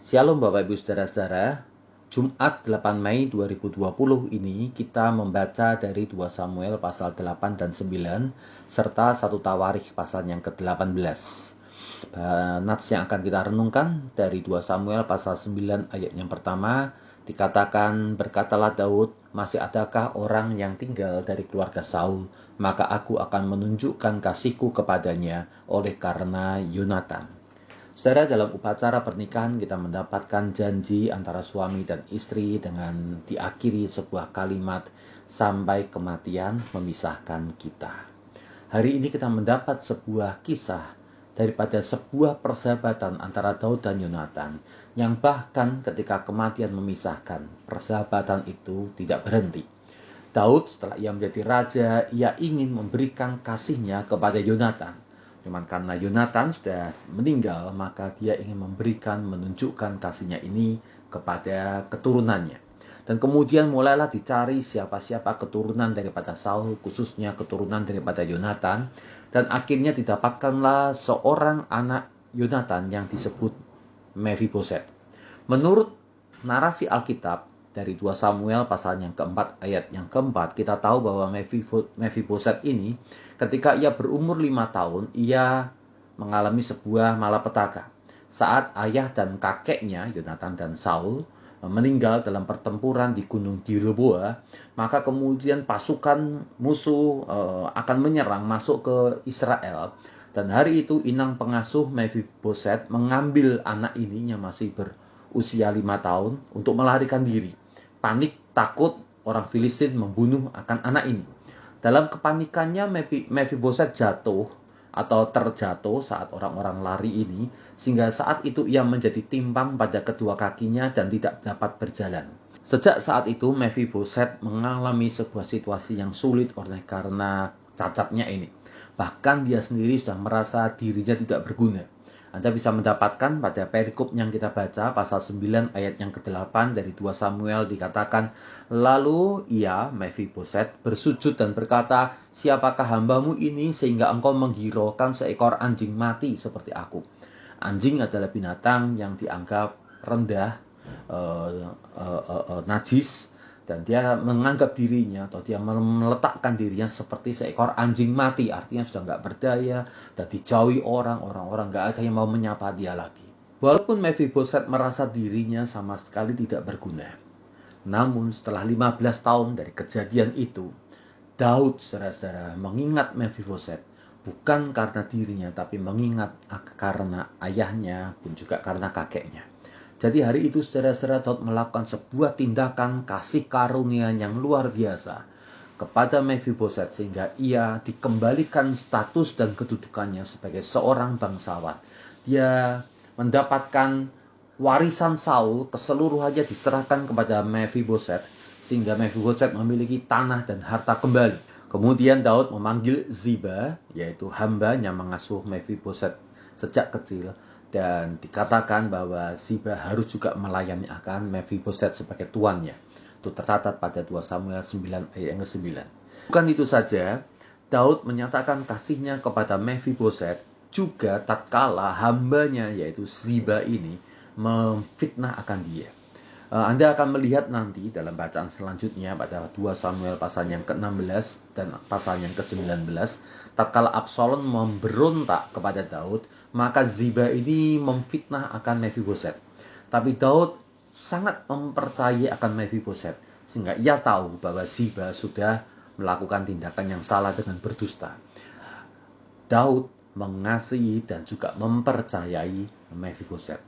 Shalom Bapak Ibu Saudara-saudara, Jumat 8 Mei 2020 ini kita membaca dari 2 Samuel pasal 8 dan 9 serta 1 Tawarikh pasal yang ke-18. Nats yang akan kita renungkan dari 2 Samuel pasal 9 ayat yang pertama dikatakan, berkatalah Daud, masih adakah orang yang tinggal dari keluarga Saul, maka aku akan menunjukkan kasihku kepadanya oleh karena Yonatan. Saudara, dalam upacara pernikahan kita mendapatkan janji antara suami dan istri dengan diakhiri sebuah kalimat, sampai kematian memisahkan kita. Hari ini kita mendapat sebuah kisah daripada sebuah persahabatan antara Daud dan Yonatan, yang bahkan ketika kematian memisahkan, persahabatan itu tidak berhenti. Daud setelah ia menjadi raja, ia ingin memberikan kasihnya kepada Yonatan. Cuman karena Yonatan sudah meninggal, maka dia ingin menunjukkan kasihnya ini kepada keturunannya. Dan kemudian mulailah dicari siapa-siapa keturunan daripada Saul, khususnya keturunan daripada Yonatan. Dan akhirnya didapatkanlah seorang anak Yonatan yang disebut Mephiboset. Menurut narasi Alkitab, dari 2 Samuel pasal yang keempat ayat yang keempat, kita tahu bahwa Mephiboset ini ketika ia berumur 5 tahun, ia mengalami sebuah malapetaka. Saat ayah dan kakeknya, Yonatan dan Saul, meninggal dalam pertempuran di Gunung Gilboa, maka kemudian pasukan musuh akan menyerang masuk ke Israel. Dan hari itu inang pengasuh Mephiboset mengambil anak ini yang masih berusia 5 tahun untuk melarikan diri. Panik, takut orang Filistin membunuh akan anak ini. Dalam kepanikannya Mephiboset jatuh atau terjatuh saat orang-orang lari ini, sehingga saat itu ia menjadi timpang pada kedua kakinya dan tidak dapat berjalan. Sejak saat itu Mephiboset mengalami sebuah situasi yang sulit oleh karena cacatnya ini. Bahkan dia sendiri sudah merasa dirinya tidak berguna. Anda bisa mendapatkan pada perikop yang kita baca pasal 9 ayat yang ke-8 dari 2 Samuel dikatakan, lalu ia, Mephiboset, bersujud dan berkata, siapakah hambamu ini sehingga engkau menghiraukan seekor anjing mati seperti aku? Anjing adalah binatang yang dianggap rendah, najis, dan dia menganggap dirinya atau dia meletakkan dirinya seperti seekor anjing mati, artinya sudah nggak berdaya dan dijauhi orang-orang nggak ada yang mau menyapa dia lagi. Walaupun Mephiboset merasa dirinya sama sekali tidak berguna, namun setelah 15 tahun dari kejadian itu, Daud saudara-saudara mengingat Mephiboset bukan karena dirinya, tapi mengingat karena ayahnya pun juga karena kakeknya. Jadi hari itu saudara-saudara, Daud melakukan sebuah tindakan kasih karunia yang luar biasa kepada Mephiboset, sehingga ia dikembalikan status dan kedudukannya sebagai seorang bangsawan. Dia mendapatkan warisan Saul keseluruhannya diserahkan kepada Mephiboset, sehingga Mephiboset memiliki tanah dan harta kembali. Kemudian Daud memanggil Ziba, yaitu hamba yang mengasuh Mephiboset sejak kecil, dan dikatakan bahwa Ziba harus juga melayani akan Mephiboset sebagai tuannya. Itu tercatat pada 2 Samuel 9 ayat yang ke-9. Bukan itu saja, Daud menyatakan kasihnya kepada Mephiboset juga tatkala hambanya yaitu Ziba ini memfitnah akan dia. Anda akan melihat nanti dalam bacaan selanjutnya pada 2 Samuel pasal yang ke-16 dan pasal yang ke-19, tatkala Absalom memberontak kepada Daud, maka Ziba ini memfitnah akan Mephiboset. Tapi Daud sangat mempercayai akan Mephiboset, sehingga ia tahu bahwa Ziba sudah melakukan tindakan yang salah dengan berdusta. Daud mengasihi dan juga mempercayai Mephiboset.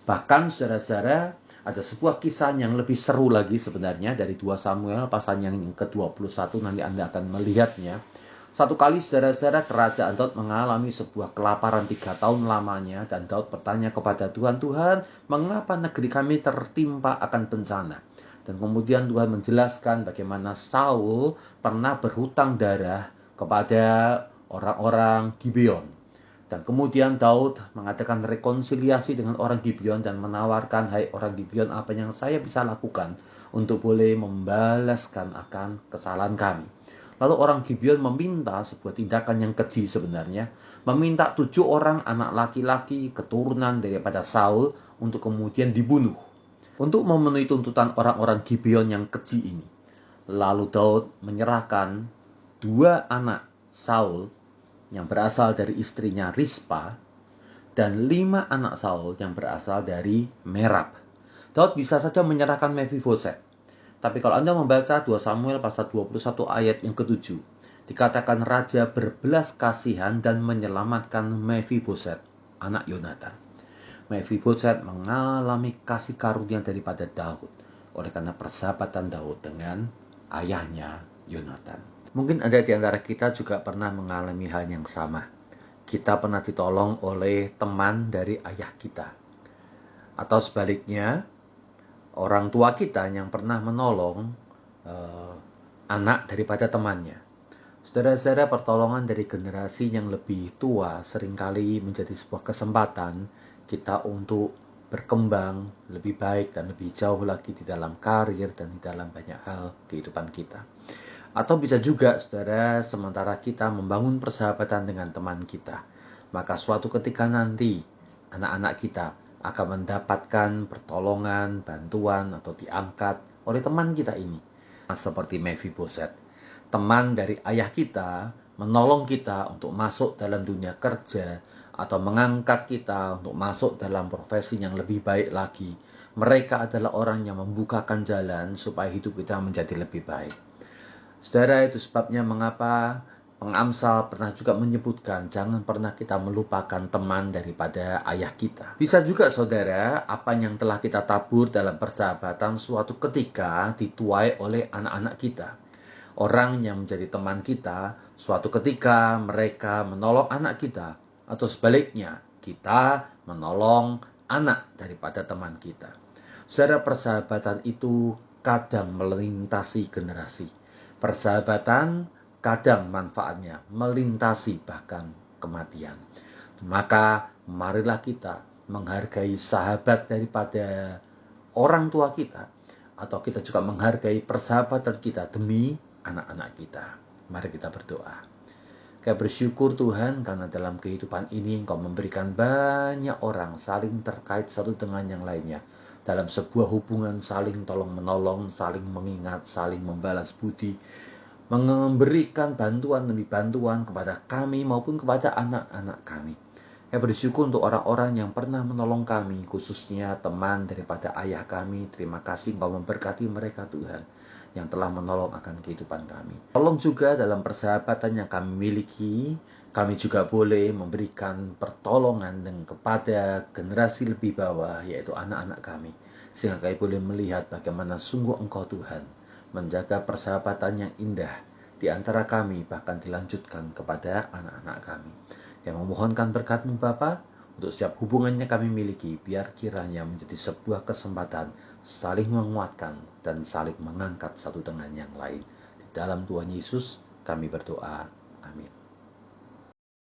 Bahkan saudara-saudara, ada sebuah kisah yang lebih seru lagi sebenarnya dari 2 Samuel pasal yang ke-21, nanti Anda akan melihatnya. Satu kali saudara-saudara, kerajaan Daud mengalami sebuah kelaparan 3 tahun lamanya, dan Daud bertanya kepada Tuhan, Tuhan, mengapa negeri kami tertimpa akan bencana? Dan kemudian Tuhan menjelaskan bagaimana Saul pernah berhutang darah kepada orang-orang Gibeon. Dan kemudian Daud mengadakan rekonsiliasi dengan orang Gibeon dan menawarkan, hai orang Gibeon, apa yang saya bisa lakukan untuk boleh membalaskan akan kesalahan kami. Lalu orang Gibeon meminta sebuah tindakan yang keji sebenarnya, meminta 7 orang anak laki-laki keturunan daripada Saul untuk kemudian dibunuh. Untuk memenuhi tuntutan orang-orang Gibeon yang keji ini. Lalu Daud menyerahkan 2 anak Saul yang berasal dari istrinya Rispa dan 5 anak Saul yang berasal dari Merab. Daud bisa saja menyerahkan Mephiboset. Tapi kalau Anda membaca 2 Samuel pasal 21 ayat yang ke-7, dikatakan raja berbelas kasihan dan menyelamatkan Mephiboset, anak Yonatan. Mephiboset mengalami kasih karunia daripada Daud oleh karena persahabatan Daud dengan ayahnya Yonatan. Mungkin ada di antara kita juga pernah mengalami hal yang sama. Kita pernah ditolong oleh teman dari ayah kita. Atau sebaliknya, orang tua kita yang pernah menolong anak daripada temannya. Saudara-saudara, pertolongan dari generasi yang lebih tua seringkali menjadi sebuah kesempatan kita untuk berkembang lebih baik dan lebih jauh lagi di dalam karir dan di dalam banyak hal kehidupan kita. Atau bisa juga, saudara, sementara kita membangun persahabatan dengan teman kita, maka suatu ketika nanti anak-anak kita akan mendapatkan pertolongan, bantuan, atau diangkat oleh teman kita ini. Seperti Mephiboset, teman dari ayah kita menolong kita untuk masuk dalam dunia kerja atau mengangkat kita untuk masuk dalam profesi yang lebih baik lagi. Mereka adalah orang yang membukakan jalan supaya hidup kita menjadi lebih baik. Saudara, itu sebabnya mengapa Pengamsal pernah juga menyebutkan jangan pernah kita melupakan teman daripada ayah kita. Bisa juga saudara, apa yang telah kita tabur dalam persahabatan suatu ketika dituai oleh anak-anak kita. Orang yang menjadi teman kita, suatu ketika mereka menolong anak kita. Atau sebaliknya, kita menolong anak daripada teman kita. Saudara, persahabatan itu kadang melintasi generasi. Persahabatan kadang manfaatnya melintasi bahkan kematian. Maka marilah kita menghargai sahabat daripada orang tua kita. Atau kita juga menghargai persahabatan kita demi anak-anak kita. Mari kita berdoa. Kami bersyukur Tuhan karena dalam kehidupan ini Engkau memberikan banyak orang saling terkait satu dengan yang lainnya. Dalam sebuah hubungan saling tolong-menolong, saling mengingat, saling membalas budi, memberikan bantuan demi bantuan kepada kami maupun kepada anak-anak kami. Saya bersyukur untuk orang-orang yang pernah menolong kami, khususnya teman daripada ayah kami. Terima kasih Engkau memberkati mereka Tuhan, yang telah menolong akan kehidupan kami. Tolong juga dalam persahabatan yang kami miliki, kami juga boleh memberikan pertolongan kepada generasi lebih bawah, yaitu anak-anak kami. Sehingga kami boleh melihat bagaimana sungguh Engkau Tuhan menjaga persahabatan yang indah di antara kami, bahkan dilanjutkan kepada anak-anak kami. Yang memohonkan berkat-Mu Bapa untuk setiap hubungannya kami miliki, biar kiranya menjadi sebuah kesempatan saling menguatkan dan saling mengangkat satu dengan yang lain. Di dalam Tuhan Yesus kami berdoa. Amin.